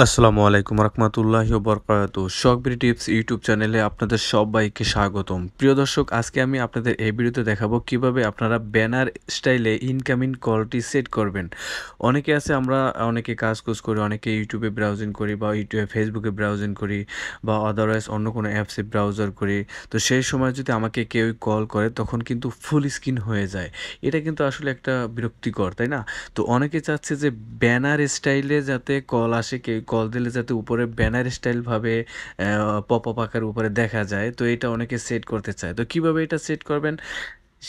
আসসালামু আলাইকুম রহমতুল্লাহি বরকাতুহু। শখ বিডি টিপস ইউটিউব চ্যানেলে আপনাদের সবাইকে স্বাগতম। প্রিয় দর্শক, আজকে আমি আপনাদের এই ভিডিওতে দেখাবো কিভাবে আপনারা ব্যানার স্টাইলে ইনকামিং কলটি সেট করবেন। অনেকে আছে, আমরা অনেকে কাজকুজ করি, অনেকে ইউটিউবে ব্রাউজিং করি বা ফেসবুকে ব্রাউজিং করি বা আদারওয়াইজ অন্য কোনো অ্যাপসে ব্রাউজার করি। তো সেই সময় যদি আমাকে কেউ কল করে তখন কিন্তু ফুল স্ক্রিন হয়ে যায়। এটা কিন্তু আসলে একটা বিরক্তিকর, তাই না? তো অনেকে চাচ্ছে যে ব্যানার স্টাইলে যাতে কল আসে, কেউ কল দিলে যাতে উপরে ব্যানার স্টাইলভাবে পপ আপ আকার উপরে দেখা যায়। তো এটা অনেকে সেট করতে চায়। তো কিভাবে এটা সেট করবেন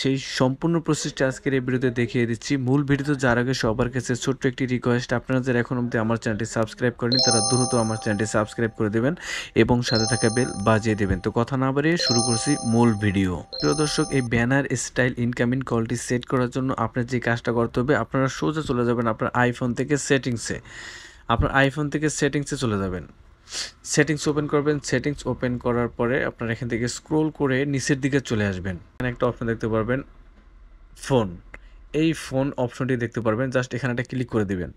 সেই সম্পূর্ণ প্রসেসটা আজকের এই ভিডিওতে দেখিয়ে দিচ্ছি। মূল ভিডিওতে যাওয়ার আগে সবার কাছে ছোট্ট একটি রিকোয়েস্ট, আপনারা যারা এখন অবধি আমার চ্যানেলটি সাবস্ক্রাইব করেনি তারা দ্রুত আমার চ্যানেলটি সাবস্ক্রাইব করে দেবেন এবং সাথে থাকা বেল বাজিয়ে দেবেন। তো কথা না বাড়িয়ে শুরু করছি মূল ভিডিও। প্রিয় দর্শক, এই ব্যানার স্টাইল ইনকামিং কলটি সেট করার জন্য আপনার যে কাজটা করতে হবে, আপনারা সোজা চলে যাবেন আপনার আইফোন থেকে সেটিংসে। আপনার আইফোন থেকে সেটিংসে চলে যাবেন। সেটিংস ওপেন করবেন। সেটিংস ওপেন করার পরে আপনার এখান থেকে স্ক্রোল করে নিচের দিকে চলে আসবেন। এখানে একটা অপশন দেখতে পারবেন, ফোন। এই ফোন অপশনটি দেখতে পারবেন, জাস্ট এখানে একটা ক্লিক করে দিবেন।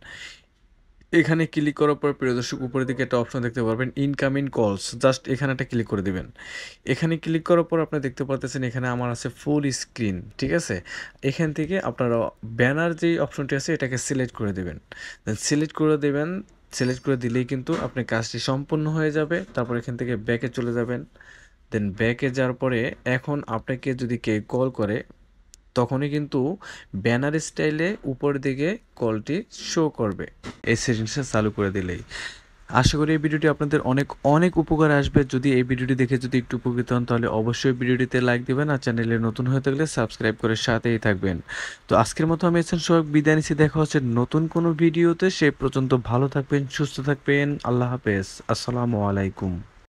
এখানে ক্লিক করার পর প্রিয় দর্শক, উপরের দিকে একটা অপশন দেখতে পারবেন, ইনকামিং কলস। জাস্ট এখানে একটা ক্লিক করে দিবেন। এখানে ক্লিক করার পর আপনি দেখতে পাচ্ছেন এখানে আমার আছে ফুল স্ক্রিন, ঠিক আছে? এখান থেকে আপনারা ব্যানার যেই অপশনটি আছে এটাকে সিলেক্ট করে দেবেন। সিলেক্ট করে দেবেন। সিলেক্ট করে দিলেই কিন্তু আপনার কাজটি সম্পূর্ণ হয়ে যাবে। তারপর এখান থেকে ব্যাকে চলে যাবেন। দেন ব্যাকে যাওয়ার পরে এখন আপনাকে যদি কেউ কল করে তখনই কিন্তু ব্যানার স্টাইলে উপরের দিকে কলটি শো করবে এই সেটিংসটা চালু করে দিলেই। আশা করি এই ভিডিওটি আপনাদের অনেক অনেক উপকার আসবে। যদি এই ভিডিওটি দেখে যদি একটু উপকৃত হন তাহলে অবশ্যই ভিডিওটিতে লাইক দেবেন, আর চ্যানেলে নতুন হয়ে থাকলে সাবস্ক্রাইব করে সাথেই থাকবেন। তো আজকের মতো আমি এসেন সবাই বিদায় নিচ্ছি। দেখা হচ্ছে নতুন কোনো ভিডিওতে। সে পর্যন্ত ভালো থাকবেন, সুস্থ থাকবেন। আল্লাহ হাফেজ। আসসালামু আলাইকুম।